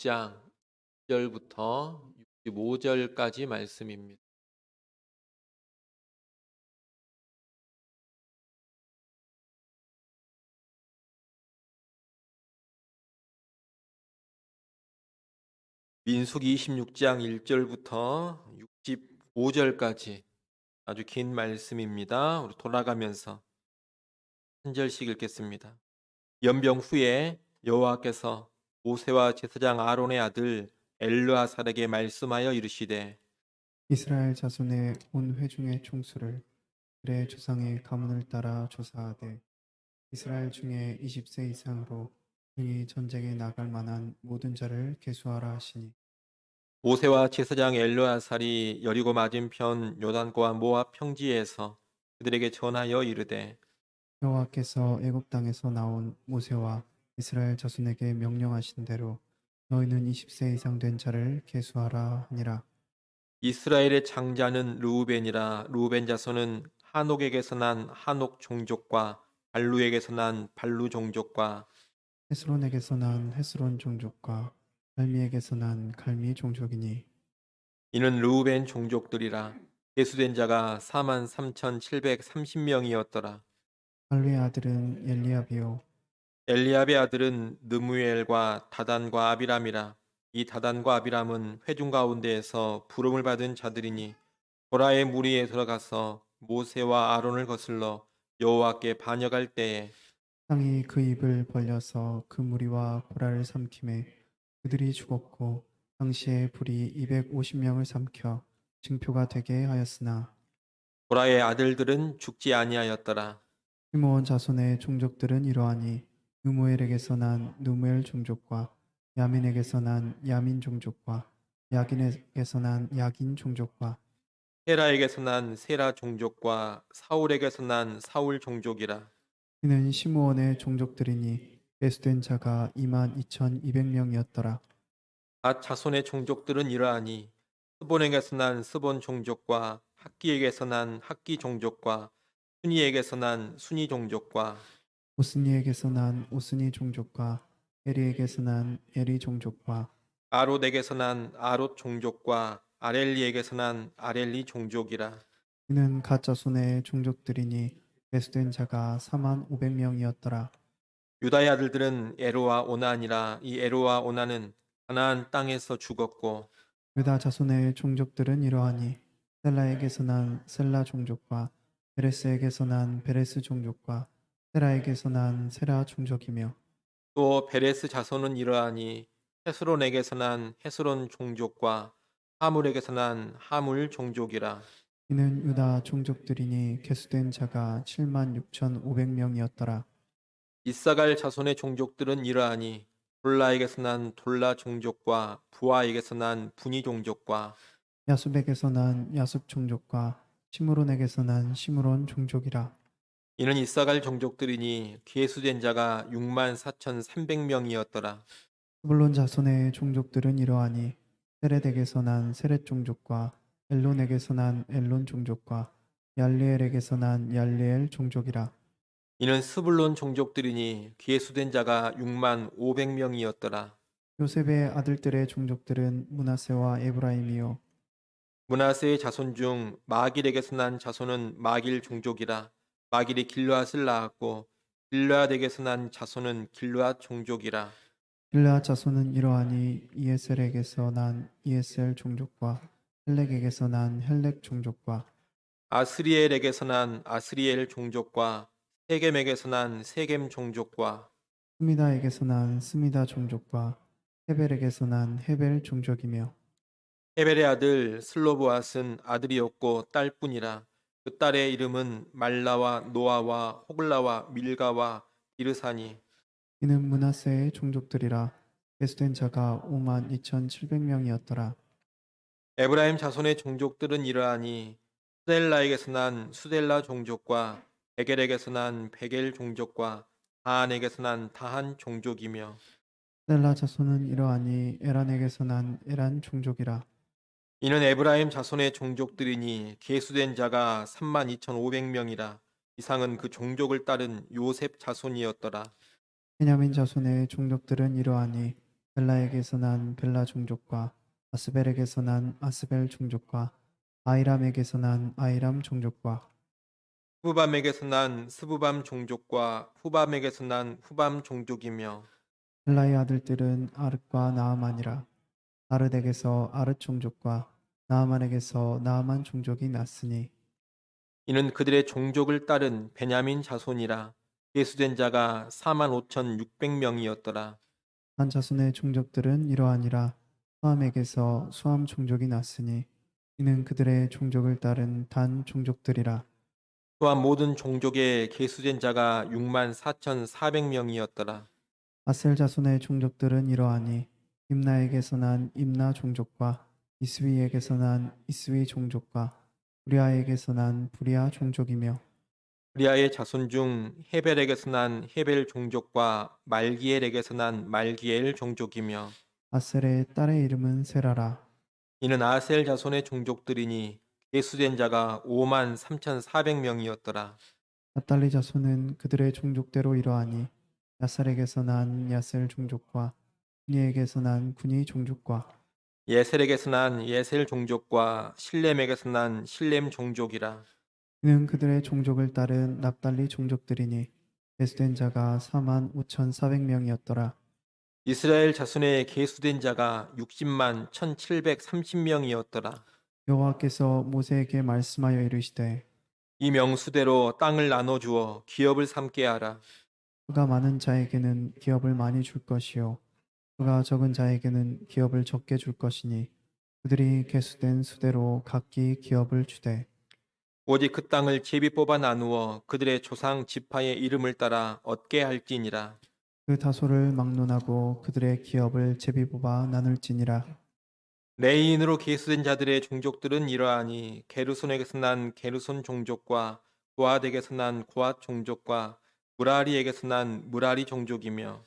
26장 1절부터 65절까지 말씀입니다. 민수기 26장 1절부터 65절까지 아주 긴 말씀입니다. 우리 돌아가면서 한 절씩 읽겠습니다. 연병 후에 여호와께서 모세와 제사장 아론의 아들 엘르아살에게 말씀하여 이르시되 이스라엘 자손의 온 회중의 총수를 그의 조상의 가문을 따라 조사하되 이스라엘 중에 20세 이상으로 능히 전쟁에 나갈 만한 모든 자를 계수하라 하시니 모세와 제사장 엘르아살이 여리고 맞은편 요단과 모압 평지에서 그들에게 전하여 이르되 여호와께서 애굽 땅에서 나온 모세와 이스라엘 자손에게 명령하신 대로 너희는 20세 이상 된 자를 계수하라 하니라. 이스라엘의 장자는 르우벤이라. 르우벤 자손은 하녹에게서 난 하녹 종족과 발루에게서 난 발루 종족과 헤스론에게서 난 헤스론 종족과 갈미에게서 난 갈미 종족이니 이는 르우벤 종족들이라. 계수된 자가 43,730명이었더라. 발루의 아들은 엘리압이요 엘리압의 아들은 느무엘과 다단과 아비람이라. 이 다단과 아비람은 회중 가운데에서 부름을 받은 자들이니 보라의 무리에 들어가서 모세와 아론을 거슬러 여호와께 반역할 때에 땅이 그 입을 벌려서 그 무리와 보라를 삼키매 그들이 죽었고 당시에 불이 250명을 삼켜 징표가 되게 하였으나 보라의 아들들은 죽지 아니하였더라. 시므온 자손의 종족들은 이러하니 누무엘에게서 난 누무엘 종족과 야민에게서 난 야민 종족과 야긴에게서 난 야긴 종족과 헤라에게서 난 세라 종족과 사울에게서 난 사울 종족이라. 이는 시므온의 종족들이니 배수된 자가 22,200명이었더라. 갓 자손의 종족들은 이러하니 스본에게서 난 스본 종족과 학기에게서 난 학기 종족과 순이에게서 난 순이 종족과 오스니에게서 난 오스니 종족과 에리에게서 난 에리 종족과 아롯에게서 난 아롯 종족과 아렐리에게서 난 아렐리 종족이라. 이는 가짜손의 종족들이니 배수된 자가 45,000명이었더라. 유다의 아들들은 에로와 오난이라. 이 에로와 오난은 가나안 땅에서 죽었고 유다 자손의 종족들은 이러하니 셀라에게서 난 셀라 종족과 베레스에게서 난 베레스 종족과 세라에게서 난 세라 종족이며 또 베레스 자손은 이러하니 헤스론에게서 난 헤스론 종족과 하물에게서 난 하물 종족이라. 이는 유다 종족들이니 계수된 자가 76,500명이었더라. 이사갈 자손의 종족들은 이러하니 돌라에게서 난 돌라 종족과 부하에게서 난 분이 종족과 야숲에게서 난 야숲 종족과 시므론에게서 난 시므론 종족이라. 이는 이사갈 종족들이니 계수된 자가 64,300명이었더라. 스불론 자손의 종족들은 이러하니 세렛에게서 난 세렛 종족과 엘론에게서 난 엘론 종족과 얄리엘에게서 난 얄리엘 종족이라. 이는 스불론 종족들이니 계수된 자가 65,000명이었더라. 요셉의 아들들의 종족들은 므낫세와 에브라임이요 므낫세의 자손 중 마길에게서 난 자손은 마길 종족이라. 마길이 길르앗을 낳았고 길르앗에게서 난 자손은 길르앗 종족이라. 길르앗 자손은 이러하니 이에셀에게서 난 이에셀 종족과 헬렉에게서 난 헬렉 종족과 아스리엘에게서 난 아스리엘 종족과 세겜에게서 난 세겜 종족과 스미다에게서 난 스미다 종족과 헤벨에게서 난 헤벨 종족이며 헤벨의 아들 슬로보앗은 아들이었고 딸뿐이라. 그 딸의 이름은 말라와 노아와 호글라와 밀가와 비르사니. 이는 므낫세의 종족들이라. 계수된 자가 52,700명이었더라. 에브라임 자손의 종족들은 이러하니 수델라에게서 난 수델라 종족과 베겔에게서 난 베겔 종족과 다한에게서 난 다한 종족이며 셀라 자손은 이러하니 에란에게서 난 에란 종족이라. 이는 에브라임 자손의 종족들이니 계수된 자가 32,500명이라. 이상은 그 종족을 따른 요셉 자손이었더라. 베냐민 자손의 종족들은 이러하니 벨라에게서 난 벨라 종족과 아스벨에게서 난 아스벨 종족과 아이람에게서 난 아이람 종족과 스부밤에게서 난 스부밤 종족과 후밤에게서 난 후밤 종족이며 벨라의 아들들은 아르과 나아만이라. 아르덱에서 아르 종족과 나아만에게서 나아만 종족이 났으니 이는 그들의 종족을 따른 베냐민 자손이라. 계수된 자가 45,600명이었더라. 한 자손의 종족들은 이러하니라. 수함에게서 수함 종족이 났으니 이는 그들의 종족을 따른 단 종족들이라. 또한 모든 종족의 계수된 자가 64,400명이었더라. 아셀 자손의 종족들은 이러하니 임나에게서 난 임나 종족과 이스위에게서 난 이스위 종족과 부리아에게서 난 부리아 종족이며 브리아의 자손 중 헤벨에게서 난 헤벨 종족과 말기엘에게서 난 말기엘 종족이며 아셀의 딸의 이름은 세라라. 이는 아셀 자손의 종족들이니 계수된 자가 53,400명이었더라. 납달리 자손은 그들의 종족대로 이러하니 야살에게서 난 야셀 종족과 군이에게서 난 군이 종족과 예셀에게서 난 예셀 종족과 실렘에게서 난 실렘 종족이라. 이는 그들의 종족을 따른 납달리 종족들이니 계수된 자가 4만 5,400명이었더라. 이스라엘 자손의 계수된 자가 60만 1,730명이었더라. 여호와께서 모세에게 말씀하여 이르시되 이 명수대로 땅을 나눠 주어 기업을 삼게 하라. 그가 많은 자에게는 기업을 많이 줄 것이요 그가 적은 자에게는 기업을 적게 줄 것이니 그들이 계수된 수대로 각기 기업을 주되 오직 그 땅을 제비 뽑아 나누어 그들의 조상 지파의 이름을 따라 얻게 할지니라. 그 다소를 막론하고 그들의 기업을 제비 뽑아 나눌지니라. 레이인으로 계수된 자들의 종족들은 이러하니 게르손에게서 난 게르손 종족과 고앗에게서 난 고앗 종족과 무라리에게서 난 무라리 종족이며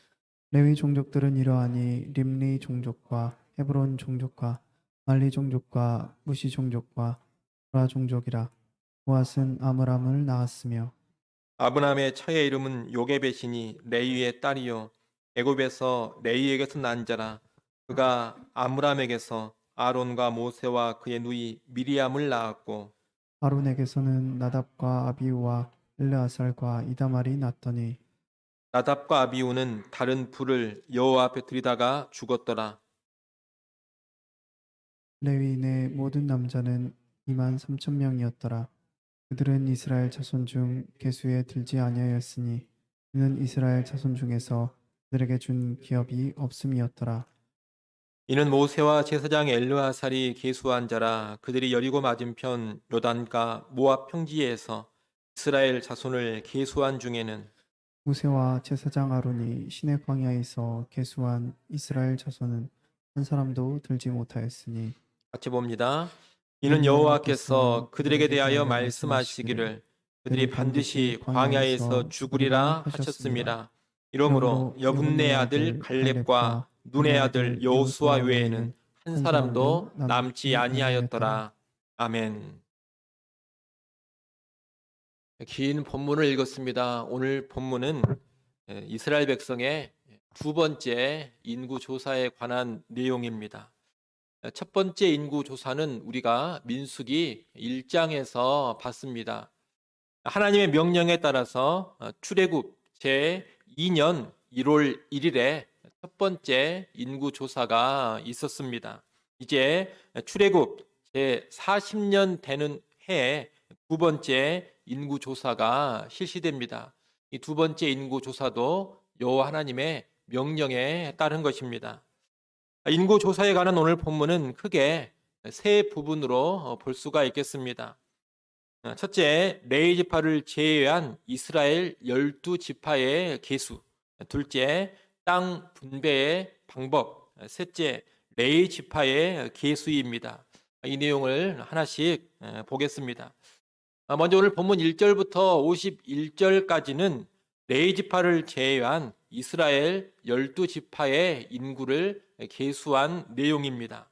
레위 종족들은 이러하니 림리 종족과 헤브론 종족과 말리 종족과 무시 종족과 브라 종족이라. 보앗은 아므람을 낳았으며 아브람의 처의 이름은 요게벳이니 레위의 딸이요 애굽에서 레위에게서 난 자라. 그가 아므람에게서 아론과 모세와 그의 누이 미리암을 낳았고 아론에게서는 나답과 아비우와 엘르아살과 이다말이 났더니 나답과 아비우는 다른 불을 여호와 앞에 들이다가 죽었더라. 레위인의 모든 남자는 2만 3천 명이었더라. 그들은 이스라엘 자손 중 계수에 들지 아니하였으니 이는 이스라엘 자손 중에서 그들에게 준 기업이 없음이었더라. 이는 모세와 제사장 엘르아살이 계수한 자라. 그들이 여리고 맞은편 요단과 모압 평지에서 이스라엘 자손을 계수한 중에는 모세와 제사장 아론이 시내 광야에서 계수한 이스라엘 자손은 한 사람도 들지 못하였으니 같이 봅니다. 이는 이는 여호와께서 그들에게 대하여 말씀하시기를 그들이 반드시 광야에서 죽으리라 하셨습니다. 이러므로 여분네 아들 갈렙과 눈의 아들 여호수아 외에는 한 사람도 남지 아니하였더라. 아멘. 긴 본문을 읽었습니다. 오늘 본문은 이스라엘 백성의 두 번째 인구 조사에 관한 내용입니다. 첫 번째 인구 조사는 우리가 민수기 1장에서 봤습니다. 하나님의 명령에 따라서 출애굽 제2년 1월 1일에 첫 번째 인구 조사가 있었습니다. 이제 출애굽 제40년 되는 해에 두 번째 인구 조사가 실시됩니다. 이 두 번째 인구 조사도 여호와 하나님의 명령에 따른 것입니다. 인구 조사에 관한 오늘 본문은 크게 세 부분으로 볼 수가 있겠습니다. 첫째, 레위 지파를 제외한 이스라엘 12지파의 계수. 둘째, 땅 분배의 방법. 셋째, 레위 지파의 계수입니다. 이 내용을 하나씩 보겠습니다. 먼저 오늘 본문 1절부터 51절까지는 레위 지파를 제외한 이스라엘 12지파의 인구를 계수한 내용입니다.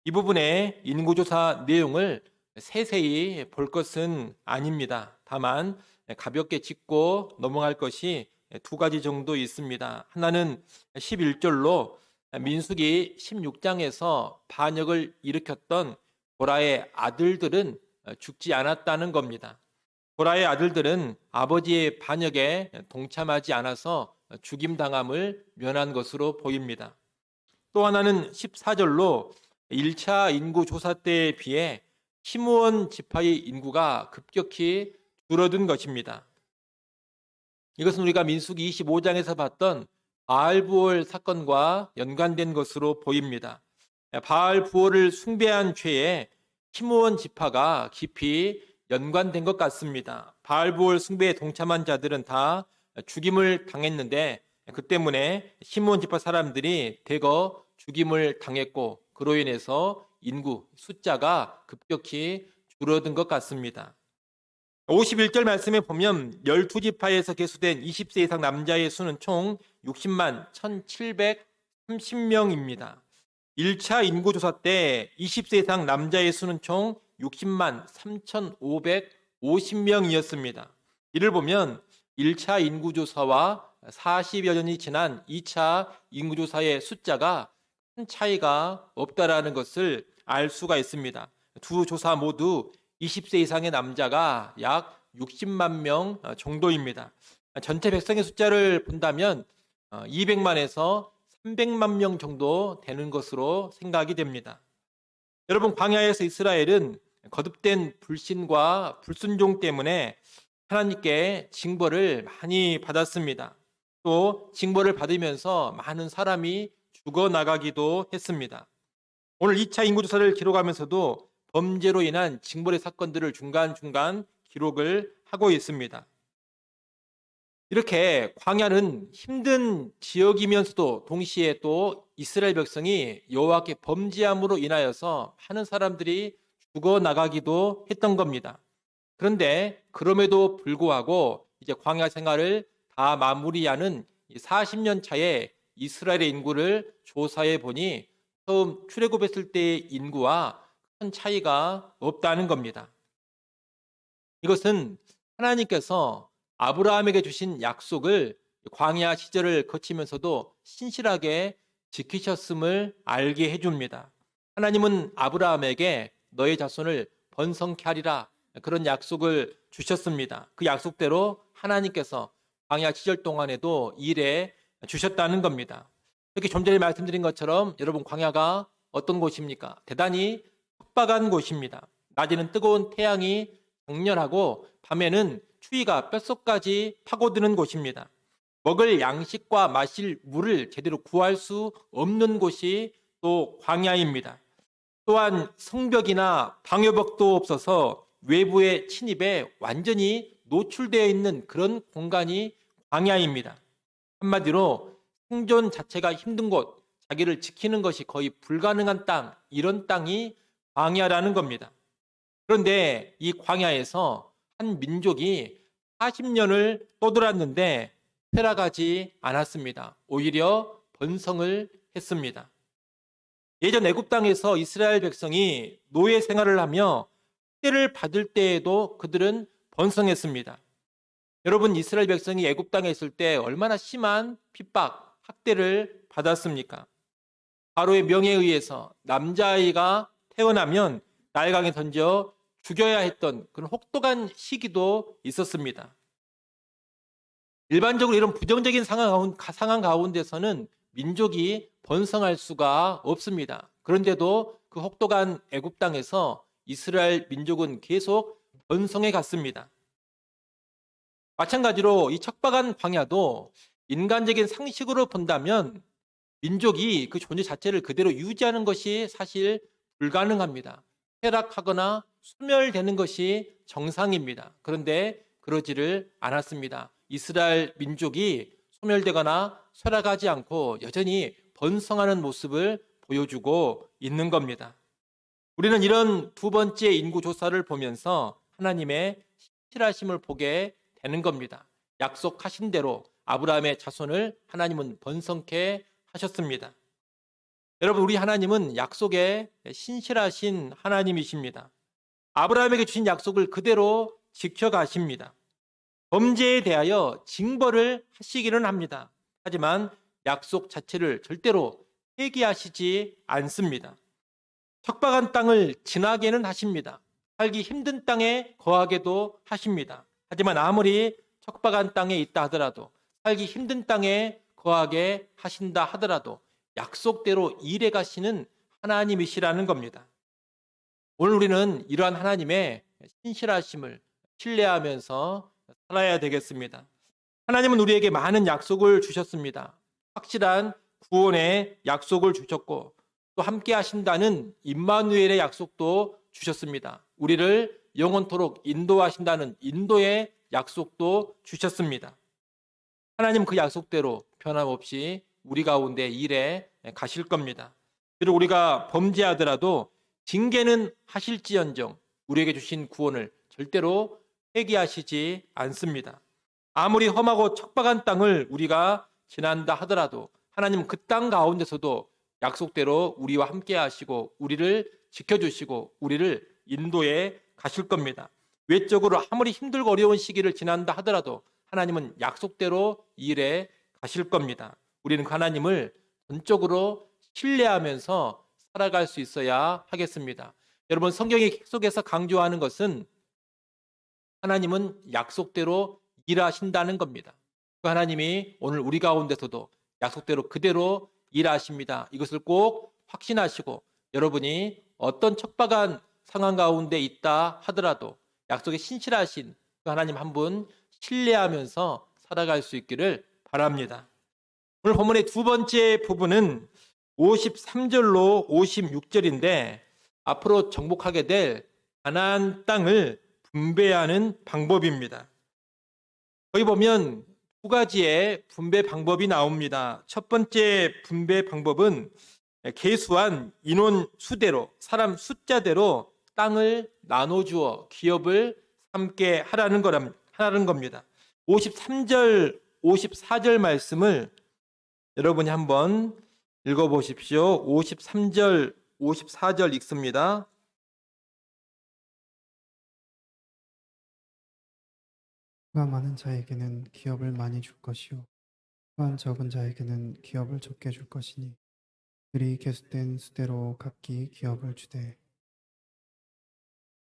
이 부분의 인구조사 내용을 세세히 볼 것은 아닙니다. 다만 가볍게 짚고 넘어갈 것이 두 가지 정도 있습니다. 하나는 11절로 민수기 16장에서 반역을 일으켰던 고라의 아들들은 죽지 않았다는 겁니다. 고라의 아들들은 아버지의 반역에 동참하지 않아서 죽임당함을 면한 것으로 보입니다. 또 하나는 14절로 1차 인구 조사 때에 비해 시므온 지파의 인구가 급격히 줄어든 것입니다. 이것은 우리가 민수기 25장에서 봤던 바알부올 사건과 연관된 것으로 보입니다. 바알부올을 숭배한 죄에 시므온 지파가 깊이 연관된 것 같습니다. 바알부올 숭배에 동참한 자들은 다 죽임을 당했는데 그 때문에 시므온 지파 사람들이 대거 죽임을 당했고 그로 인해서 인구 숫자가 급격히 줄어든 것 같습니다. 51절 말씀에 보면 12지파에서 계수된 20세 이상 남자의 수는 총 60만 1730명입니다. 1차 인구조사 때 20세 이상 남자의 수는 총 60만 3550명이었습니다. 이를 보면 1차 인구조사와 40여 년이 지난 2차 인구조사의 숫자가 큰 차이가 없다라는 것을 알 수가 있습니다. 두 조사 모두 20세 이상의 남자가 약 60만 명 정도입니다. 전체 백성의 숫자를 본다면 200만에서 300만 명 정도 되는 것으로 생각이 됩니다. 여러분, 광야에서 이스라엘은 거듭된 불신과 불순종 때문에 하나님께 징벌을 많이 받았습니다. 또 징벌을 받으면서 많은 사람이 죽어나가기도 했습니다. 오늘 2차 인구조사를 기록하면서도 범죄로 인한 징벌의 사건들을 중간중간 기록을 하고 있습니다. 이렇게 광야는 힘든 지역이면서도 동시에 또 이스라엘 백성이 여호와께 범죄함으로 인하여서 많은 사람들이 죽어나가기도 했던 겁니다. 그런데 그럼에도 불구하고 이제 광야 생활을 다 마무리하는 40년 차에 이스라엘의 인구를 조사해 보니 처음 출애굽했을 때의 인구와 큰 차이가 없다는 겁니다. 이것은 하나님께서 아브라함에게 주신 약속을 광야 시절을 거치면서도 신실하게 지키셨음을 알게 해줍니다. 하나님은 아브라함에게 너의 자손을 번성케 하리라 그런 약속을 주셨습니다. 그 약속대로 하나님께서 광야 시절 동안에도 일해 주셨다는 겁니다. 이렇게 좀 전에 말씀드린 것처럼 여러분, 광야가 어떤 곳입니까? 대단히 척박한 곳입니다. 낮에는 뜨거운 태양이 강렬하고 밤에는 추위가 뼛속까지 파고드는 곳입니다. 먹을 양식과 마실 물을 제대로 구할 수 없는 곳이 또 광야입니다. 또한 성벽이나 방어벽도 없어서 외부의 침입에 완전히 노출되어 있는 그런 공간이 광야입니다. 한마디로 생존 자체가 힘든 곳, 자기를 지키는 것이 거의 불가능한 땅, 이런 땅이 광야라는 겁니다. 그런데 이 광야에서 한 민족이 40년을 떠돌았는데 쇠락하지 않았습니다. 오히려 번성을 했습니다. 예전 애굽 땅에서 이스라엘 백성이 노예 생활을 하며 학대를 받을 때에도 그들은 번성했습니다. 여러분, 이스라엘 백성이 애굽 땅에 있을 때 얼마나 심한 핍박, 학대를 받았습니까? 바로의 명예에 의해서 남자아이가 태어나면 나일강에 던져 죽여야 했던 그런 혹독한 시기도 있었습니다. 일반적으로 이런 부정적인 상황 가운데서는 민족이 번성할 수가 없습니다. 그런데도 그 혹독한 애굽 땅에서 이스라엘 민족은 계속 번성해 갔습니다. 마찬가지로 이 척박한 광야도 인간적인 상식으로 본다면 민족이 그 존재 자체를 그대로 유지하는 것이 사실 불가능합니다. 쇠락하거나 소멸되는 것이 정상입니다. 그런데 그러지를 않았습니다. 이스라엘 민족이 소멸되거나 쇠락하지 않고 여전히 번성하는 모습을 보여주고 있는 겁니다. 우리는 이런 두 번째 인구 조사를 보면서 하나님의 신실하심을 보게 되는 겁니다. 약속하신 대로 아브라함의 자손을 하나님은 번성케 하셨습니다. 여러분, 우리 하나님은 약속에 신실하신 하나님이십니다. 아브라함에게 주신 약속을 그대로 지켜가십니다. 범죄에 대하여 징벌을 하시기는 합니다. 하지만 약속 자체를 절대로 회개하시지 않습니다. 척박한 땅을 지나게는 하십니다. 살기 힘든 땅에 거하게도 하십니다. 하지만 아무리 척박한 땅에 있다 하더라도, 살기 힘든 땅에 거하게 하신다 하더라도 약속대로 일해 가시는 하나님이시라는 겁니다. 오늘 우리는 이러한 하나님의 신실하심을 신뢰하면서 살아야 되겠습니다. 하나님은 우리에게 많은 약속을 주셨습니다. 확실한 구원의 약속을 주셨고, 또 함께 하신다는 임마누엘의 약속도 주셨습니다. 우리를 영원토록 인도하신다는 인도의 약속도 주셨습니다. 하나님 그 약속대로 변함없이 우리 가운데 일해 가실 겁니다. 그리고 우리가 범죄하더라도 징계는 하실지언정 우리에게 주신 구원을 절대로 회개하시지 않습니다. 아무리 험하고 척박한 땅을 우리가 지난다 하더라도 하나님은 그 땅 가운데서도 약속대로 우리와 함께 하시고 우리를 지켜주시고 우리를 인도해 가실 겁니다. 외적으로 아무리 힘들고 어려운 시기를 지난다 하더라도 하나님은 약속대로 일해 가실 겁니다. 우리는 그 하나님을 전적으로 신뢰하면서 살아갈 수 있어야 하겠습니다. 여러분, 성경이 계속해서 강조하는 것은 하나님은 약속대로 일하신다는 겁니다. 그 하나님이 오늘 우리 가운데서도 약속대로 그대로 일하십니다. 이것을 꼭 확신하시고 여러분이 어떤 척박한 상황 가운데 있다 하더라도 약속에 신실하신 그 하나님 한 분 신뢰하면서 살아갈 수 있기를 바랍니다. 오늘 본문의 두 번째 부분은 53절로 56절인데 앞으로 정복하게 될 가나안 땅을 분배하는 방법입니다. 거기 보면 두 가지의 분배 방법이 나옵니다. 첫 번째 분배 방법은 계수한 인원 수대로, 사람 숫자대로 땅을 나눠주어 기업을 삼게 하라는 겁니다. 53절, 54절 말씀을 여러분이 한번 읽어보십시오. 53절, 54절 읽습니다. 수가 많은 자에게는 기업을 많이 줄 것이요 수가 적은 자에게는 기업을 적게 줄 것이니 그리 계수된 수대로 각기 기업을 주되.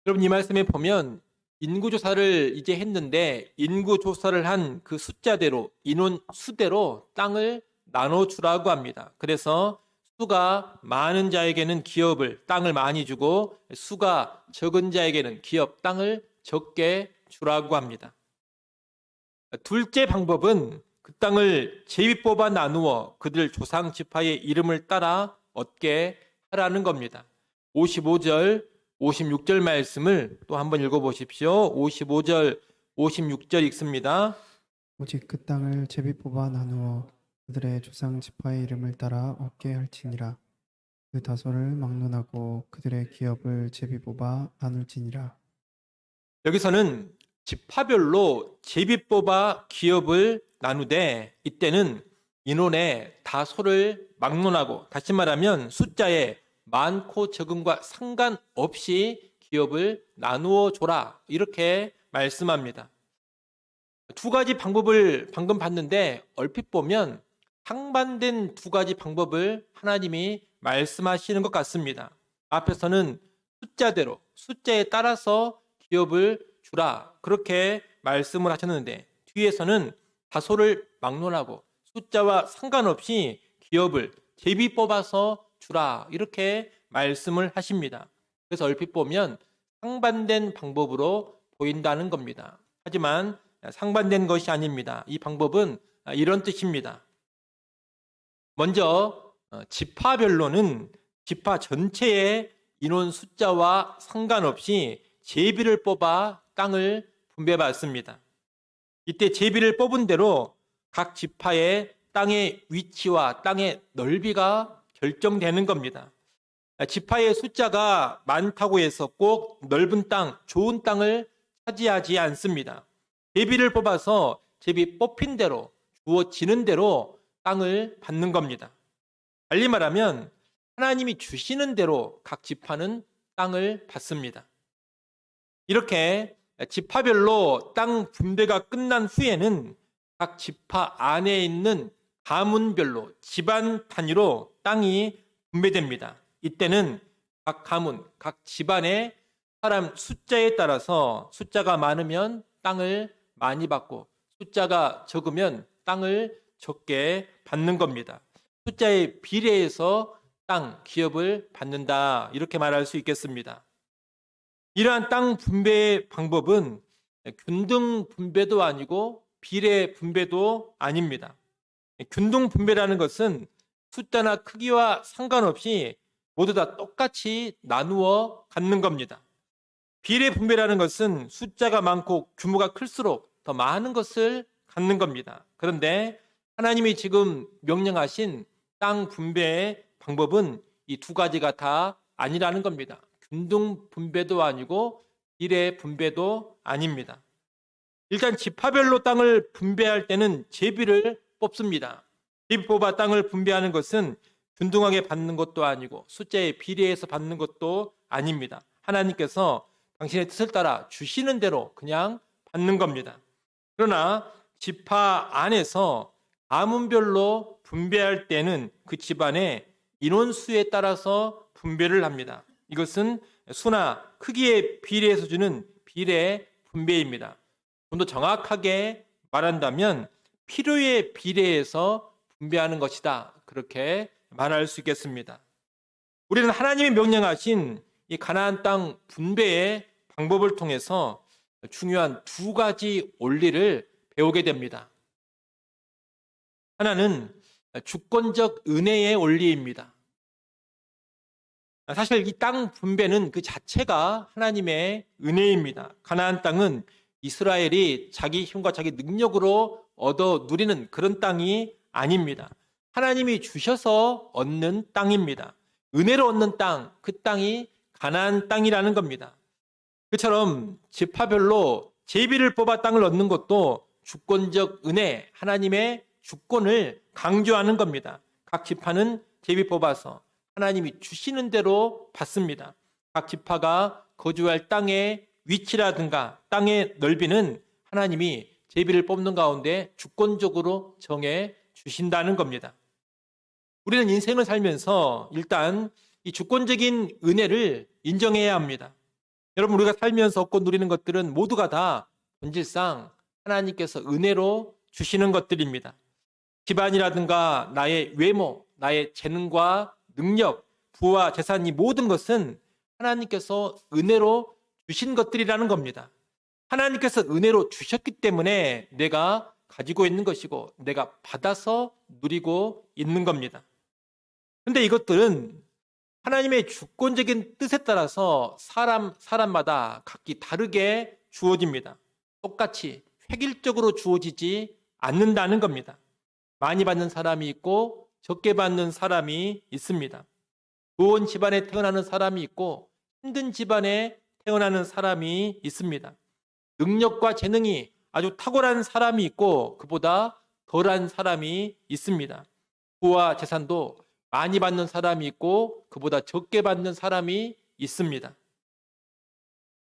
여러분, 이 말씀에 보면 인구조사를 이제 했는데 인구조사를 한 그 숫자대로, 인원 수대로 땅을 나눠주라고 합니다. 그래서 수가 많은 자에게는 기업을, 땅을 많이 주고 수가 적은 자에게는 기업, 땅을 적게 주라고 합니다. 둘째 방법은 그 땅을 제비 뽑아 나누어 그들 조상 지파의 이름을 따라 얻게 하라는 겁니다. 55절, 56절 말씀을 또 한번 읽어보십시오. 55절, 56절 읽습니다. 오직 그 땅을 제비 뽑아 나누어 그들의 조상 지파의 이름을 따라 얻게 할지니라. 그 다소를 막론하고 그들의 기업을 제비 뽑아 나눌지니라. 여기서는 지파별로 제비 뽑아 기업을 나누되 이때는 인원의 다소를 막론하고, 다시 말하면 숫자에 많고 적음과 상관없이 기업을 나누어 줘라, 이렇게 말씀합니다. 두 가지 방법을 방금 봤는데 얼핏 보면 상반된 두 가지 방법을 하나님이 말씀하시는 것 같습니다. 앞에서는 숫자대로, 숫자에 따라서 기업을 주라, 그렇게 말씀을 하셨는데 뒤에서는 다소를 막론하고 숫자와 상관없이 기업을 제비 뽑아서 주라, 이렇게 말씀을 하십니다. 그래서 얼핏 보면 상반된 방법으로 보인다는 겁니다. 하지만 상반된 것이 아닙니다. 이 방법은 이런 뜻입니다. 먼저 지파별로는 지파 전체의 인원 숫자와 상관없이 제비를 뽑아 땅을 분배받습니다. 이때 제비를 뽑은 대로 각 지파의 땅의 위치와 땅의 넓이가 결정되는 겁니다. 지파의 숫자가 많다고 해서 꼭 넓은 땅, 좋은 땅을 차지하지 않습니다. 제비를 뽑아서 제비 뽑힌 대로, 주어지는 대로 땅을 받는 겁니다. 달리 말하면 하나님이 주시는 대로 각 지파는 땅을 받습니다. 이렇게 지파별로 땅 분배가 끝난 후에는 각 지파 안에 있는 가문별로, 집안 단위로 땅이 분배됩니다. 이때는 각 가문, 각 집안의 사람 숫자에 따라서 숫자가 많으면 땅을 많이 받고 숫자가 적으면 땅을 적게 받는 겁니다. 숫자의 비례해서 땅, 기업을 받는다, 이렇게 말할 수 있겠습니다. 이러한 땅 분배의 방법은 균등 분배도 아니고 비례 분배도 아닙니다. 균등 분배라는 것은 숫자나 크기와 상관없이 모두 다 똑같이 나누어 갖는 겁니다. 비례 분배라는 것은 숫자가 많고 규모가 클수록 더 많은 것을 갖는 겁니다. 그런데 하나님이 지금 명령하신 땅 분배의 방법은 이 두 가지가 다 아니라는 겁니다. 균등 분배도 아니고 비례 분배도 아닙니다. 일단 지파별로 땅을 분배할 때는 제비를 뽑습니다. 제비 뽑아 땅을 분배하는 것은 균등하게 받는 것도 아니고 숫자에 비례해서 받는 것도 아닙니다. 하나님께서 당신의 뜻을 따라 주시는 대로 그냥 받는 겁니다. 그러나 지파 안에서 가문별로 분배할 때는 그 집안의 인원수에 따라서 분배를 합니다. 이것은 수나 크기에 비례해서 주는 비례 분배입니다. 좀 더 정확하게 말한다면 필요에 비례해서 분배하는 것이다, 그렇게 말할 수 있겠습니다. 우리는 하나님이 명령하신 이 가나안 땅 분배의 방법을 통해서 중요한 두 가지 원리를 배우게 됩니다. 하나는 주권적 은혜의 원리입니다. 사실 이 땅 분배는 그 자체가 하나님의 은혜입니다. 가나안 땅은 이스라엘이 자기 힘과 자기 능력으로 얻어 누리는 그런 땅이 아닙니다. 하나님이 주셔서 얻는 땅입니다. 은혜로 얻는 땅, 그 땅이 가나안 땅이라는 겁니다. 그처럼 지파별로 제비를 뽑아 땅을 얻는 것도 주권적 은혜, 하나님의 주권을 강조하는 겁니다. 각 지파는 제비 뽑아서 하나님이 주시는 대로 받습니다. 각 지파가 거주할 땅의 위치라든가 땅의 넓이는 하나님이 제비를 뽑는 가운데 주권적으로 정해 주신다는 겁니다. 우리는 인생을 살면서 일단 이 주권적인 은혜를 인정해야 합니다. 여러분, 우리가 살면서 얻고 누리는 것들은 모두가 다 본질상 하나님께서 은혜로 주시는 것들입니다. 집안이라든가 나의 외모, 나의 재능과 능력, 부와 재산, 이 모든 것은 하나님께서 은혜로 주신 것들이라는 겁니다. 하나님께서 은혜로 주셨기 때문에 내가 가지고 있는 것이고 내가 받아서 누리고 있는 겁니다. 그런데 이것들은 하나님의 주권적인 뜻에 따라서 사람마다 각기 다르게 주어집니다. 똑같이 획일적으로 주어지지 않는다는 겁니다. 많이 받는 사람이 있고 적게 받는 사람이 있습니다. 좋은 집안에 태어나는 사람이 있고 힘든 집안에 태어나는 사람이 있습니다. 능력과 재능이 아주 탁월한 사람이 있고 그보다 덜한 사람이 있습니다. 부와 재산도 많이 받는 사람이 있고 그보다 적게 받는 사람이 있습니다.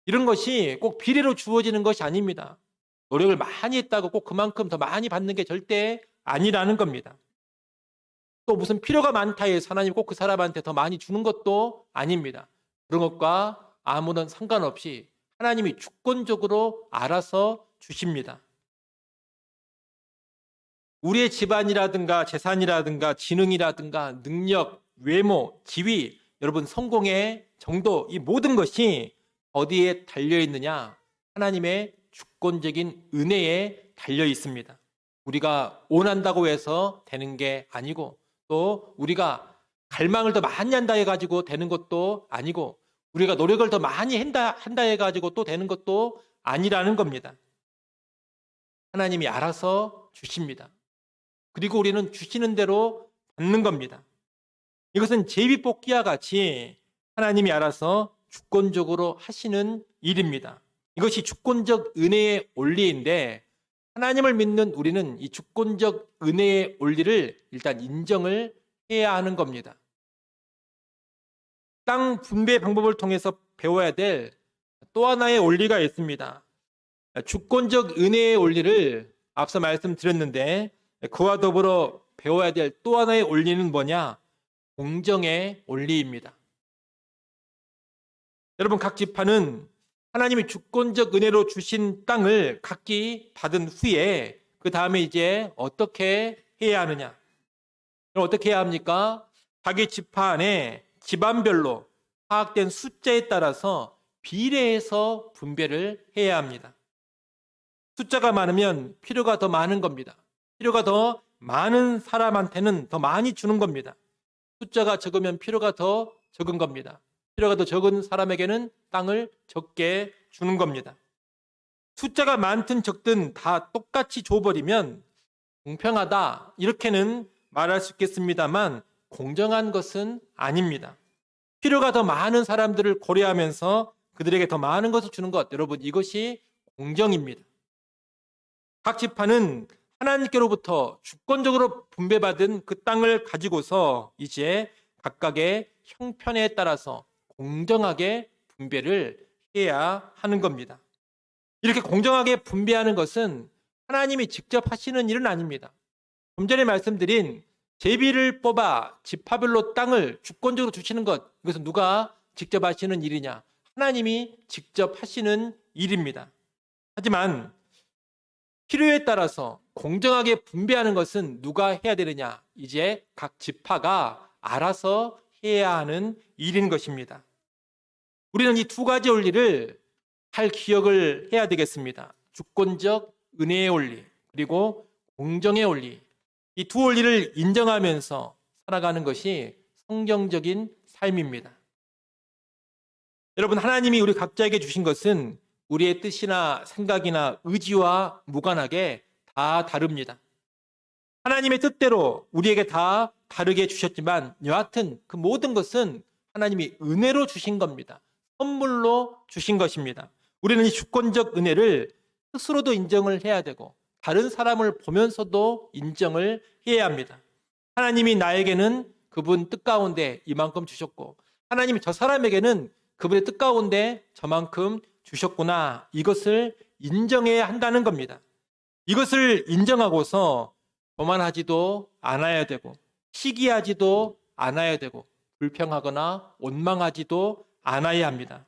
이런 것이 꼭 비례로 주어지는 것이 아닙니다. 노력을 많이 했다고 꼭 그만큼 더 많이 받는 게 절대 아니라는 겁니다. 또 무슨 필요가 많다 해서 하나님 꼭 그 사람한테 더 많이 주는 것도 아닙니다. 그런 것과 아무런 상관없이 하나님이 주권적으로 알아서 주십니다. 우리의 집안이라든가 재산이라든가 지능이라든가 능력, 외모, 지위, 여러분 성공의 정도, 이 모든 것이 어디에 달려 있느냐? 하나님의 주권적인 은혜에 달려 있습니다. 우리가 원한다고 해서 되는 게 아니고 또 우리가 갈망을 더 많이 한다 해가지고 되는 것도 아니고 우리가 노력을 더 많이 한다 해가지고 또 되는 것도 아니라는 겁니다. 하나님이 알아서 주십니다. 그리고 우리는 주시는 대로 받는 겁니다. 이것은 제비뽑기와 같이 하나님이 알아서 주권적으로 하시는 일입니다. 이것이 주권적 은혜의 원리인데 하나님을 믿는 우리는 이 주권적 은혜의 원리를 일단 인정을 해야 하는 겁니다. 땅 분배 방법을 통해서 배워야 될 또 하나의 원리가 있습니다. 주권적 은혜의 원리를 앞서 말씀드렸는데 그와 더불어 배워야 될 또 하나의 원리는 뭐냐? 공정의 원리입니다. 여러분, 각 지파는 하나님이 주권적 은혜로 주신 땅을 각기 받은 후에 그 다음에 이제 어떻게 해야 하느냐? 어떻게 해야 합니까? 자기 지파 안에 집안별로 파악된 숫자에 따라서 비례해서 분배를 해야 합니다. 숫자가 많으면 필요가 더 많은 겁니다. 필요가 더 많은 사람한테는 더 많이 주는 겁니다. 숫자가 적으면 필요가 더 적은 겁니다. 필요가 더 적은 사람에게는 땅을 적게 주는 겁니다. 숫자가 많든 적든 다 똑같이 줘버리면 공평하다 이렇게는 말할 수 있겠습니다만 공정한 것은 아닙니다. 필요가 더 많은 사람들을 고려하면서 그들에게 더 많은 것을 주는 것, 여러분, 이것이 공정입니다. 각 지파는 하나님께로부터 주권적으로 분배받은 그 땅을 가지고서 이제 각각의 형편에 따라서 공정하게 분배를 해야 하는 겁니다. 이렇게 공정하게 분배하는 것은 하나님이 직접 하시는 일은 아닙니다. 좀 전에 말씀드린 제비를 뽑아 지파별로 땅을 주권적으로 주시는 것, 이것은 누가 직접 하시는 일이냐? 하나님이 직접 하시는 일입니다. 하지만 필요에 따라서 공정하게 분배하는 것은 누가 해야 되느냐? 이제 각 지파가 알아서 해야 하는 일인 것입니다. 우리는 이 두 가지 원리를 잘 기억을 해야 되겠습니다. 주권적 은혜의 원리, 그리고 공정의 원리. 이 두 원리를 인정하면서 살아가는 것이 성경적인 삶입니다. 여러분, 하나님이 우리 각자에게 주신 것은 우리의 뜻이나 생각이나 의지와 무관하게 다 다릅니다. 하나님의 뜻대로 우리에게 다 다르게 주셨지만 여하튼 그 모든 것은 하나님이 은혜로 주신 겁니다. 선물로 주신 것입니다. 우리는 이 주권적 은혜를 스스로도 인정을 해야 되고 다른 사람을 보면서도 인정을 해야 합니다. 하나님이 나에게는 그분 뜻 가운데 이만큼 주셨고 하나님이 저 사람에게는 그분의 뜻 가운데 저만큼 주셨구나. 이것을 인정해야 한다는 겁니다. 이것을 인정하고서 교만하지도 않아야 되고 시기하지도 않아야 되고 불평하거나 원망하지도 않아야 합니다.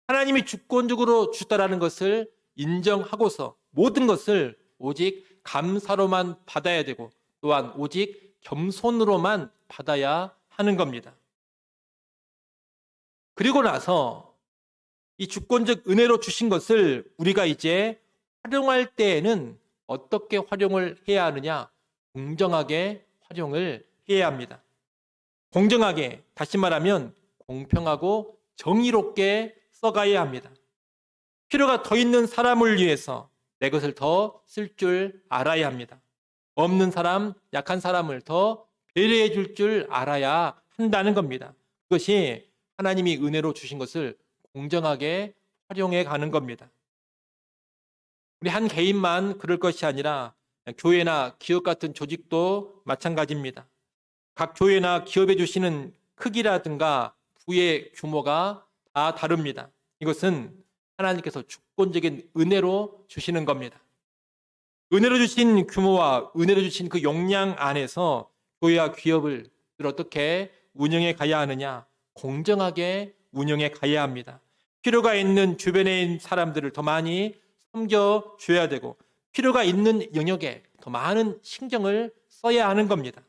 하나님이 주권적으로 주셨다라는 것을 인정하고서 모든 것을 오직 감사로만 받아야 되고 또한 오직 겸손으로만 받아야 하는 겁니다. 그리고 나서 이 주권적 은혜로 주신 것을 우리가 이제 활용할 때에는 어떻게 활용을 해야 하느냐? 공정하게 활용을 해야 합니다. 공정하게, 다시 말하면 공평하고 정의롭게 써가야 합니다. 필요가 더 있는 사람을 위해서 내 것을 더 쓸 줄 알아야 합니다. 없는 사람, 약한 사람을 더 배려해 줄 줄 알아야 한다는 겁니다. 그것이 하나님이 은혜로 주신 것을 공정하게 활용해 가는 겁니다. 우리 한 개인만 그럴 것이 아니라 교회나 기업 같은 조직도 마찬가지입니다. 각 교회나 기업에 주시는 크기라든가 부의 규모가 다 다릅니다. 이것은 하나님께서 주권적인 은혜로 주시는 겁니다. 은혜로 주신 규모와 은혜로 주신 그 역량 안에서 교회와 기업을 어떻게 운영해 가야 하느냐? 공정하게 운영해 가야 합니다. 필요가 있는 주변에 있는 사람들을 더 많이 섬겨줘야 되고 필요가 있는 영역에 더 많은 신경을 써야 하는 겁니다.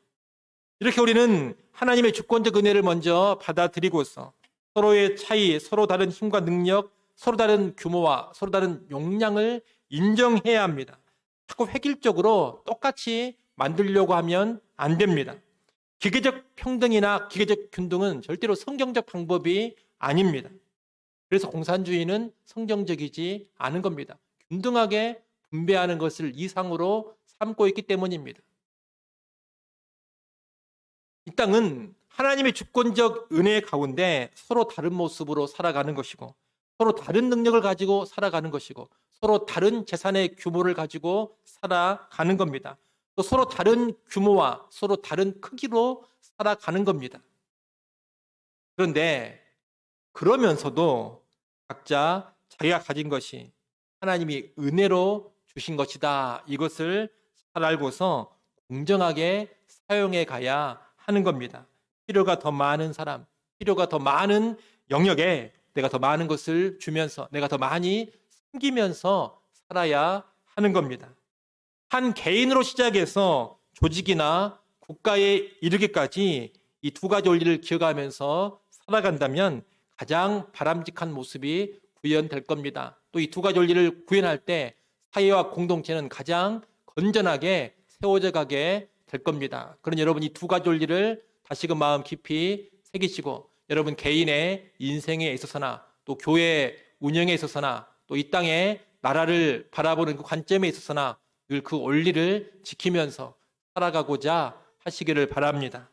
이렇게 우리는 하나님의 주권적 은혜를 먼저 받아들이고서 서로의 차이, 서로 다른 힘과 능력, 서로 다른 규모와 서로 다른 역량을 인정해야 합니다. 자꾸 획일적으로 똑같이 만들려고 하면 안 됩니다. 기계적 평등이나 기계적 균등은 절대로 성경적 방법이 아닙니다. 그래서 공산주의는 성경적이지 않은 겁니다. 균등하게 분배하는 것을 이상으로 삼고 있기 때문입니다. 이 땅은 하나님의 주권적 은혜 가운데 서로 다른 모습으로 살아가는 것이고 서로 다른 능력을 가지고 살아가는 것이고 서로 다른 재산의 규모를 가지고 살아가는 겁니다. 또 서로 다른 규모와 서로 다른 크기로 살아가는 겁니다. 그런데 그러면서도 각자 자기가 가진 것이 하나님이 은혜로 주신 것이다. 이것을 잘 알고서 공정하게 사용해 가야 하는 겁니다. 필요가 더 많은 사람, 필요가 더 많은 영역에 내가 더 많은 것을 주면서 내가 더 많이 섬기면서 살아야 하는 겁니다. 한 개인으로 시작해서 조직이나 국가에 이르기까지 이 두 가지 원리를 기억하면서 살아간다면 가장 바람직한 모습이 구현될 겁니다. 또 이 두 가지 원리를 구현할 때 사회와 공동체는 가장 건전하게 세워져 가게 될 겁니다. 그런 여러분 이 두 가지 원리를 다시금 마음 깊이 새기시고 여러분 개인의 인생에 있어서나 또 교회 운영에 있어서나 또 이 땅의 나라를 바라보는 그 관점에 있어서나 늘 그 원리를 지키면서 살아가고자 하시기를 바랍니다.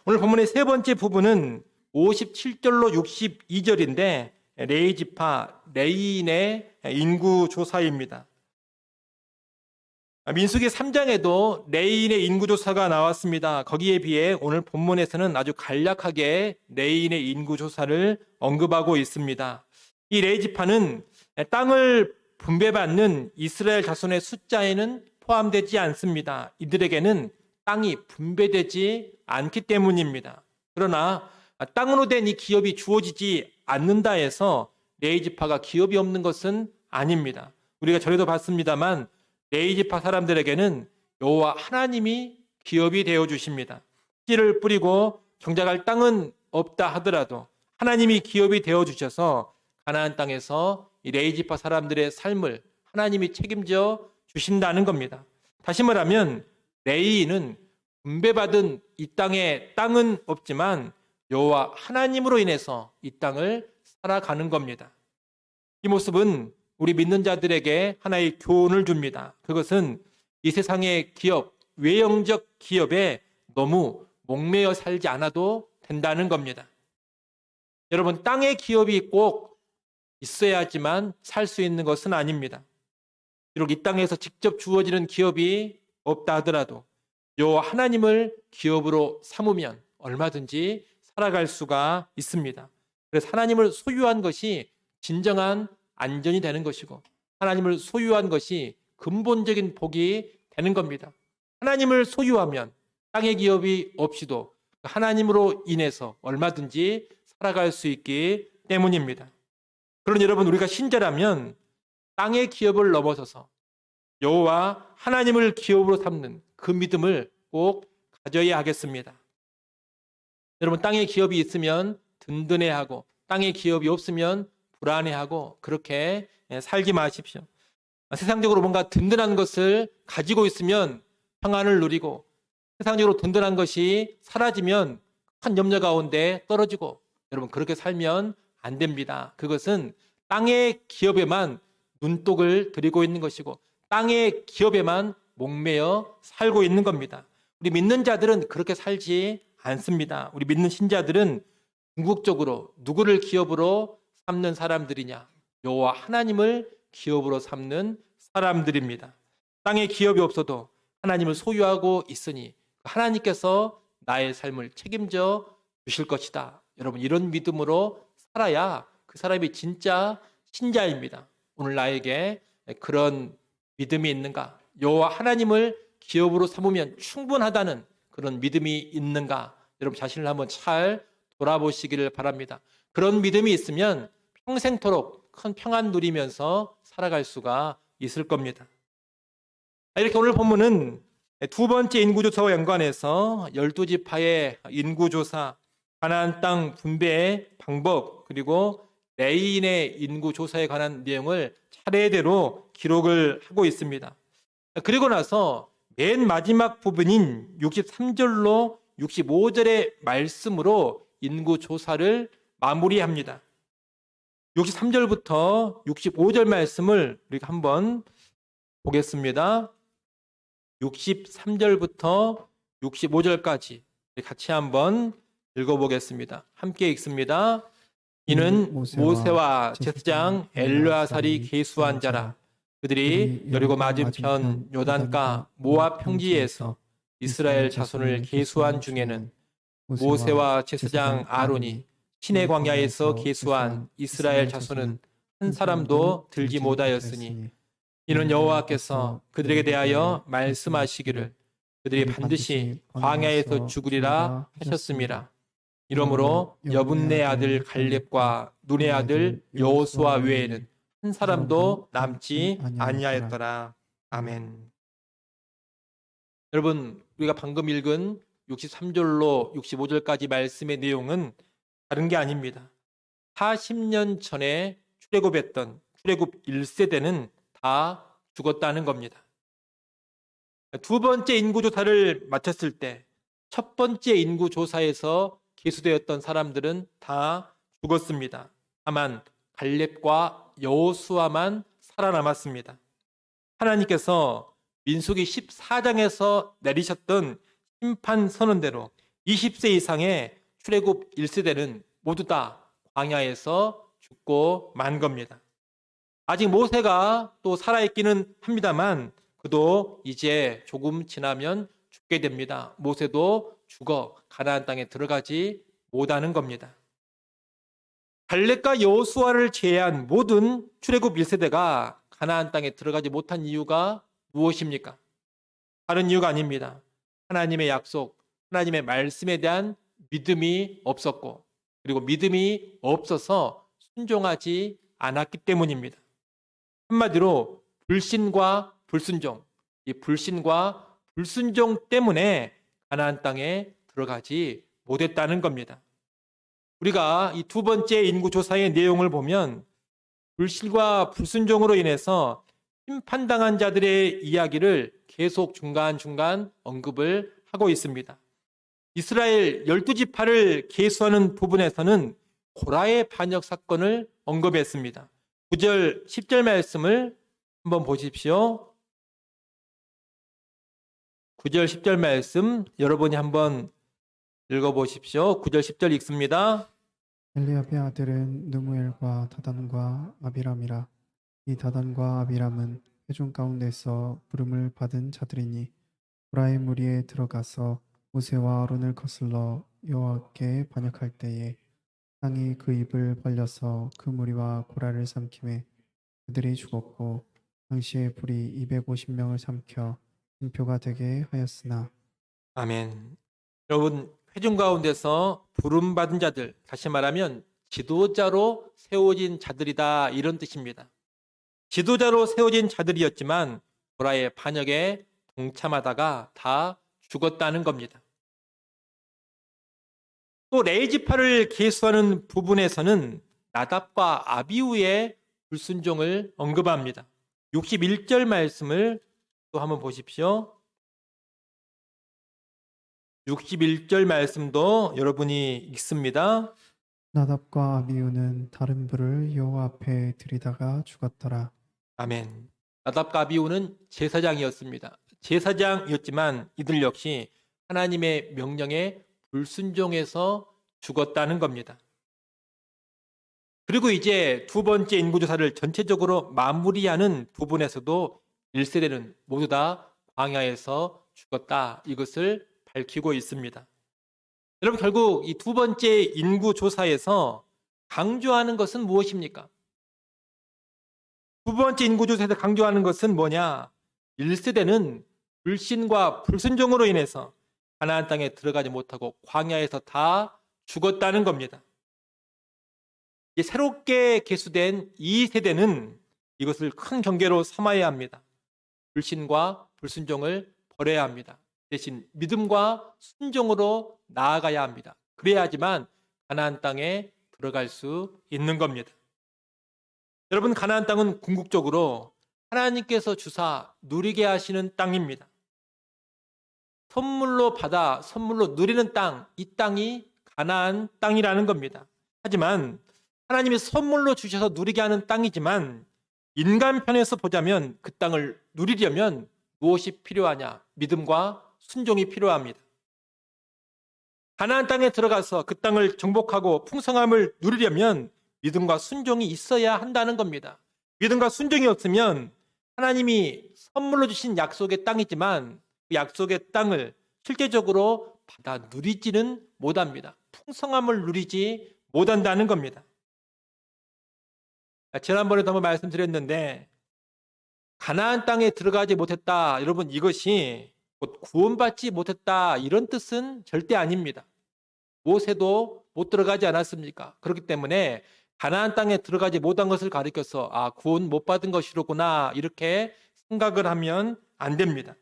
오늘 본문의 세 번째 부분은 57절로 62절인데 레이지파 레이인의 인구 조사입니다. 민수기 3장에도 레이인의 인구 조사가 나왔습니다. 거기에 비해 오늘 본문에서는 아주 간략하게 레이인의 인구 조사를 언급하고 있습니다. 이 레이지파는 땅을 분배받는 이스라엘 자손의 숫자에는 포함되지 않습니다. 이들에게는 땅이 분배되지 않기 때문입니다. 그러나 땅으로 된 이 기업이 주어지지 않는다 해서 레이지파가 기업이 없는 것은 아닙니다. 우리가 전에도 봤습니다만 레이지파 사람들에게는 여호와 하나님이 기업이 되어 주십니다. 씨를 뿌리고 경작할 땅은 없다 하더라도 하나님이 기업이 되어 주셔서 가나안 땅에서 이 레이지파 사람들의 삶을 하나님이 책임져 주신다는 겁니다. 다시 말하면 레이인은 분배받은 이 땅에 땅은 없지만 여호와 하나님으로 인해서 이 땅을 살아가는 겁니다. 이 모습은 우리 믿는 자들에게 하나의 교훈을 줍니다. 그것은 이 세상의 기업, 외형적 기업에 너무 목매어 살지 않아도 된다는 겁니다. 여러분, 땅의 기업이 꼭 있어야지만 살 수 있는 것은 아닙니다. 비록 이 땅에서 직접 주어지는 기업이 없다 하더라도 여호와 하나님을 기업으로 삼으면 얼마든지 살아갈 수가 있습니다. 그래서 하나님을 소유한 것이 진정한 안전이 되는 것이고 하나님을 소유한 것이 근본적인 복이 되는 겁니다. 하나님을 소유하면 땅의 기업이 없이도 하나님으로 인해서 얼마든지 살아갈 수 있기 때문입니다. 그런 여러분, 우리가 신자라면 땅의 기업을 넘어서서 여호와 하나님을 기업으로 삼는 그 믿음을 꼭 가져야 하겠습니다. 여러분, 땅의 기업이 있으면 든든해하고 땅의 기업이 없으면 불안해하고 그렇게 살지 마십시오. 세상적으로 뭔가 든든한 것을 가지고 있으면 평안을 누리고 세상적으로 든든한 것이 사라지면 큰 염려 가운데 떨어지고 여러분 그렇게 살면 안 됩니다. 그것은 땅의 기업에만 눈독을 들이고 있는 것이고 땅의 기업에만 목매어 살고 있는 겁니다. 우리 믿는 자들은 그렇게 살지 않습니다. 우리 믿는 신자들은 궁극적으로 누구를 기업으로 삼는 사람들이냐? 여호와 하나님을 기업으로 삼는 사람들입니다. 땅에 기업이 없어도 하나님을 소유하고 있으니 하나님께서 나의 삶을 책임져 주실 것이다. 여러분, 이런 믿음으로 살아야 그 사람이 진짜 신자입니다. 오늘 나에게 그런 믿음이 있는가? 여호와 하나님을 기업으로 삼으면 충분하다는 그런 믿음이 있는가? 여러분 자신을 한번 잘 돌아보시기를 바랍니다. 그런 믿음이 있으면 평생토록 큰 평안 누리면서 살아갈 수가 있을 겁니다. 이렇게 오늘 본문은 두 번째 인구조사와 연관해서 12지파의 인구조사, 가나안 땅 분배의 방법, 그리고 레이인의 인구조사에 관한 내용을 차례대로 기록을 하고 있습니다. 그리고 나서 맨 마지막 부분인 63절로 65절의 말씀으로 인구조사를 마무리합니다. 63절부터 65절 말씀을 우리가 한번 보겠습니다. 63절부터 65절까지 같이 한번 읽어보겠습니다. 함께 읽습니다. 이는 모세와 제사장 엘르아살이 계수한 자라. 그들이 여리고 맞은편 요단가 모압 평지에서 이스라엘 자손을 계수한 중에는 모세와 제사장 아론이 시내 광야에서 계수한 이스라엘 자손은 한 사람도 들지 못하였으니 이는 여호와께서 그들에게 대하여 말씀하시기를 그들이 반드시 광야에서 죽으리라 하셨음이라. 이러므로 여분네 아들 갈렙과 눈의 아들 여호수아 외에는 한 사람도 남지 아니하였더라. 아멘. 여러분, 우리가 방금 읽은 63절로 65절까지 말씀의 내용은 다른 게 아닙니다. 40년 전에 출애굽했던 출애굽 1세대는 다 죽었다는 겁니다. 두 번째 인구조사를 마쳤을 때 첫 번째 인구조사에서 계수되었던 사람들은 다 죽었습니다. 다만 갈렙과 여호수아만 살아남았습니다. 하나님께서 민수기 14장에서 내리셨던 심판 선언대로 20세 이상의 출애굽 1세대는 모두 다 광야에서 죽고 만 겁니다. 아직 모세가 또 살아있기는 합니다만 그도 이제 조금 지나면 죽게 됩니다. 모세도 죽어 가나안 땅에 들어가지 못하는 겁니다. 갈렙과 여호수아를 제외한 모든 출애굽 1세대가 가나안 땅에 들어가지 못한 이유가 무엇입니까? 다른 이유가 아닙니다. 하나님의 약속, 하나님의 말씀에 대한 믿음이 없었고, 그리고 믿음이 없어서 순종하지 않았기 때문입니다. 한마디로 불신과 불순종, 이 불신과 불순종 때문에 가나안 땅에 들어가지 못했다는 겁니다. 우리가 이 두 번째 인구조사의 내용을 보면 불신과 불순종으로 인해서 심판당한 자들의 이야기를 계속 중간중간 언급을 하고 있습니다. 이스라엘 12지파를 계수하는 부분에서는 고라의 반역 사건을 언급했습니다. 9절, 10절 말씀을 한번 보십시오. 9절, 10절 말씀 여러분이 한번 읽어보십시오. 9절, 10절 읽습니다. 엘리압의 아들은 느무엘과 다단과 아비람이라. 이 다단과 아비람은 회중 가운데서 부름을 받은 자들이니 고라의 무리에 들어가서 모세와 아론을 거슬러 여호와께 반역할 때에 땅이 그 입을 벌려서 그 무리와 고라를 삼키매 그들이 죽었고 당시에 불이 250명을 삼켜 징표가 되게 하였으나. 아멘. 여러분, 회중 가운데서 부름받은 자들, 다시 말하면 지도자로 세워진 자들이다, 이런 뜻입니다. 지도자로 세워진 자들이었지만 고라의 반역에 동참하다가 다 죽었다는 겁니다. 또 레위지파를 계수하는 부분에서는 나답과 아비후의 불순종을 언급합니다. 61절 말씀을 또 한번 보십시오. 61절 말씀도 여러분이 읽습니다. 나답과 아비후는 다른 불을 여호와 앞에 들이다가 죽었더라. 아멘. 나답과 아비후는 제사장이었습니다. 제사장이었지만 이들 역시 하나님의 명령에 불순종해서 죽었다는 겁니다. 그리고 이제 두 번째 인구조사를 전체적으로 마무리하는 부분에서도 1세대는 모두 다 광야에서 죽었다, 이것을 밝히고 있습니다. 여러분, 결국 이 두 번째 인구조사에서 강조하는 것은 무엇입니까? 두 번째 인구조사에서 강조하는 것은 뭐냐? 1세대는 불신과 불순종으로 인해서 가나안 땅에 들어가지 못하고 광야에서 다 죽었다는 겁니다. 이제 새롭게 계수된 2세대는 이것을 큰 경계로 삼아야 합니다. 불신과 불순종을 버려야 합니다. 대신 믿음과 순종으로 나아가야 합니다. 그래야지만 가나안 땅에 들어갈 수 있는 겁니다. 여러분, 가나안 땅은 궁극적으로 하나님께서 주사 누리게 하시는 땅입니다. 선물로 받아 선물로 누리는 땅, 이 땅이 가나안 땅이라는 겁니다. 하지만 하나님이 선물로 주셔서 누리게 하는 땅이지만 인간 편에서 보자면 그 땅을 누리려면 무엇이 필요하냐? 믿음과 순종이 필요합니다. 가나안 땅에 들어가서 그 땅을 정복하고 풍성함을 누리려면 믿음과 순종이 있어야 한다는 겁니다. 믿음과 순종이 없으면 하나님이 선물로 주신 약속의 땅이지만 그 약속의 땅을 실제적으로 받아 누리지는 못합니다. 풍성함을 누리지 못한다는 겁니다. 지난번에도 한번 말씀드렸는데 가나안 땅에 들어가지 못했다, 여러분, 이것이 곧 구원받지 못했다 이런 뜻은 절대 아닙니다. 모세도 못 들어가지 않았습니까? 그렇기 때문에 가나안 땅에 들어가지 못한 것을 가리켜서 구원 못 받은 것이로구나 이렇게 생각을 하면 안 됩니다.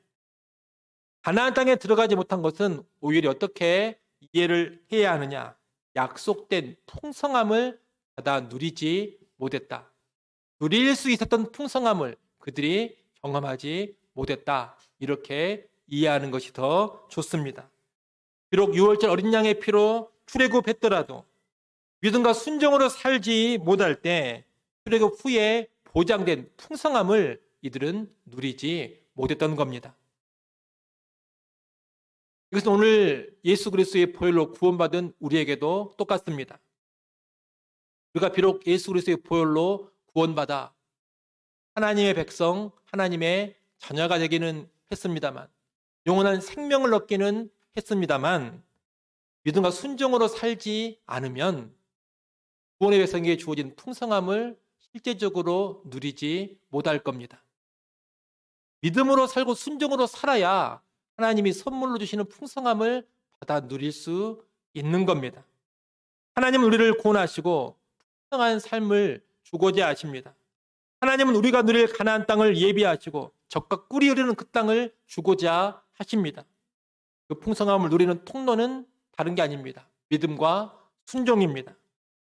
가나안 땅에 들어가지 못한 것은 오히려 어떻게 이해를 해야 하느냐? 약속된 풍성함을 받아 누리지 못했다. 누릴 수 있었던 풍성함을 그들이 경험하지 못했다. 이렇게 이해하는 것이 더 좋습니다. 비록 6월절 어린 양의 피로 출애굽했더라도 믿음과 순종으로 살지 못할 때 출애굽 후에 보장된 풍성함을 이들은 누리지 못했던 겁니다. 이것은 오늘 예수 그리스도의 보혈로 구원받은 우리에게도 똑같습니다. 우리가 비록 예수 그리스도의 보혈로 구원받아 하나님의 백성, 하나님의 자녀가 되기는 했습니다만, 영원한 생명을 얻기는 했습니다만, 믿음과 순종으로 살지 않으면 구원의 백성에게 주어진 풍성함을 실제적으로 누리지 못할 겁니다. 믿음으로 살고 순종으로 살아야 하나님이 선물로 주시는 풍성함을 받아 누릴 수 있는 겁니다. 하나님은 우리를 구원하시고 풍성한 삶을 주고자 하십니다. 하나님은 우리가 누릴 가나안 땅을 예비하시고 적과 꿀이 흐르는 그 땅을 주고자 하십니다. 그 풍성함을 누리는 통로는 다른 게 아닙니다. 믿음과 순종입니다.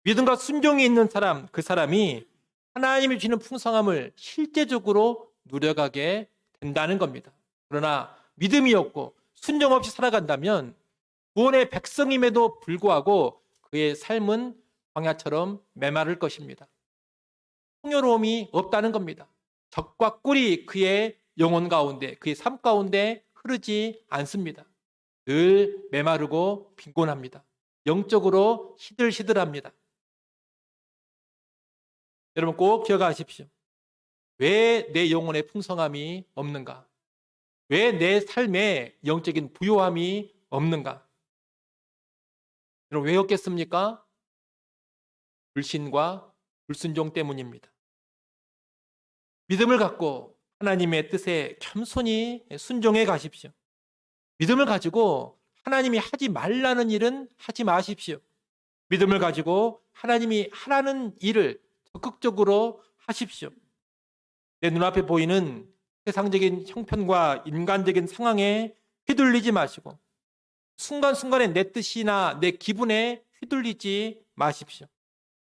믿음과 순종이 있는 사람, 그 사람이 하나님이 주시는 풍성함을 실제적으로 누려가게 된다는 겁니다. 그러나 믿음이 없고 순종 없이 살아간다면 구원의 백성임에도 불구하고 그의 삶은 광야처럼 메마를 것입니다. 풍요로움이 없다는 겁니다. 적과 꿀이 그의 영혼 가운데, 그의 삶 가운데 흐르지 않습니다. 늘 메마르고 빈곤합니다. 영적으로 시들시들합니다. 여러분 꼭 기억하십시오. 왜 내 영혼의 풍성함이 없는가? 왜 내 삶에 영적인 부요함이 없는가? 여러분 왜 없겠습니까? 불신과 불순종 때문입니다. 믿음을 갖고 하나님의 뜻에 겸손히 순종해 가십시오. 믿음을 가지고 하나님이 하지 말라는 일은 하지 마십시오. 믿음을 가지고 하나님이 하라는 일을 적극적으로 하십시오. 내 눈앞에 보이는 세상적인 형편과 인간적인 상황에 휘둘리지 마시고 순간순간에 내 뜻이나 내 기분에 휘둘리지 마십시오.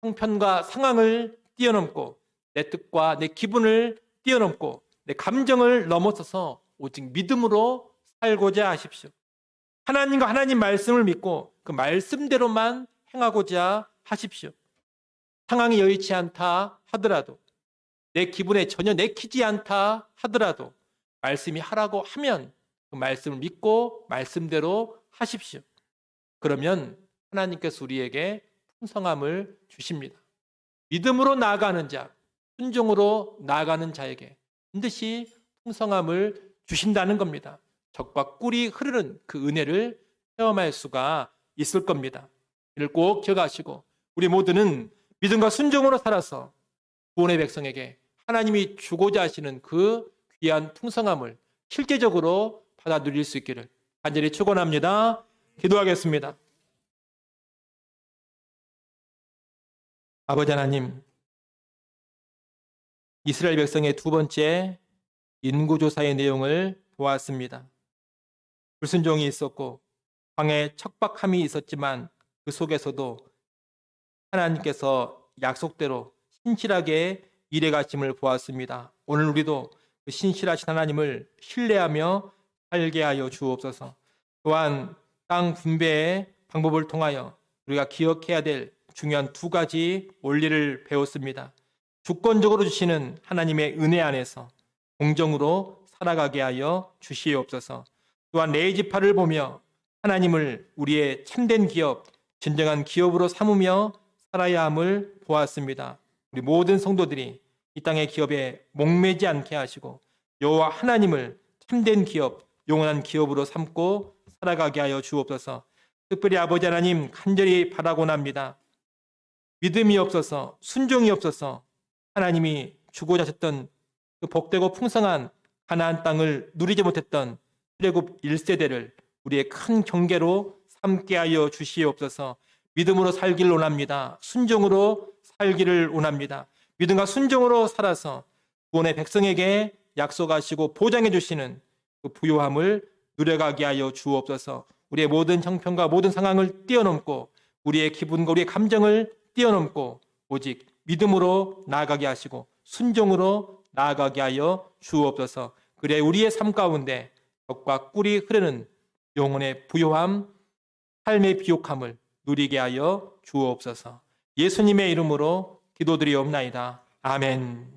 형편과 상황을 뛰어넘고 내 뜻과 내 기분을 뛰어넘고 내 감정을 넘어서서 오직 믿음으로 살고자 하십시오. 하나님과 하나님 말씀을 믿고 그 말씀대로만 행하고자 하십시오. 상황이 여의치 않다 하더라도 내 기분에 전혀 내키지 않다 하더라도 말씀이 하라고 하면 그 말씀을 믿고 말씀대로 하십시오. 그러면 하나님께서 우리에게 풍성함을 주십니다. 믿음으로 나아가는 자, 순종으로 나아가는 자에게 반드시 풍성함을 주신다는 겁니다. 적과 꿀이 흐르는 그 은혜를 체험할 수가 있을 겁니다. 이를 꼭 기억하시고 우리 모두는 믿음과 순종으로 살아서 구원의 백성에게 하나님이 주고자 하시는 그 귀한 풍성함을 실제적으로 받아 누릴 수 있기를 간절히 축원합니다. 기도하겠습니다. 아버지 하나님, 이스라엘 백성의 두 번째 인구조사의 내용을 보았습니다. 불순종이 있었고 광야에 척박함이 있었지만 그 속에서도 하나님께서 약속대로 신실하게 일해가심을 보았습니다. 오늘 우리도 그 신실하신 하나님을 신뢰하며 살게 하여 주옵소서. 또한 땅 분배의 방법을 통하여 우리가 기억해야 될 중요한 두 가지 원리를 배웠습니다. 주권적으로 주시는 하나님의 은혜 안에서 공정으로 살아가게 하여 주시옵소서. 또한 레위지파를 보며 하나님을 우리의 참된 기업, 진정한 기업으로 삼으며 살아야 함을 보았습니다. 우리 모든 성도들이 이 땅의 기업에 목매지 않게 하시고 여호와 하나님을 참된 기업, 영원한 기업으로 삼고 살아가게 하여 주옵소서. 특별히 아버지 하나님 간절히 바라곤 합니다. 믿음이 없어서 순종이 없어서 하나님이 주고자 하셨던 그 복되고 풍성한 가나안 땅을 누리지 못했던 출애굽 1세대를 우리의 큰 경계로 함께하여 주시옵소서. 믿음으로 살기를 원합니다. 순종으로 살기를 원합니다. 믿음과 순종으로 살아서 구원의 백성에게 약속하시고 보장해 주시는 그 부요함을 누려가게 하여 주옵소서. 우리의 모든 형편과 모든 상황을 뛰어넘고 우리의 기분과 우리의 감정을 뛰어넘고 오직 믿음으로 나아가게 하시고 순종으로 나아가게 하여 주옵소서. 그래 우리의 삶 가운데 덕과 꿀이 흐르는 영혼의 부요함, 삶의 비옥함을 누리게 하여 주옵소서. 예수님의 이름으로 기도드리옵나이다. 아멘.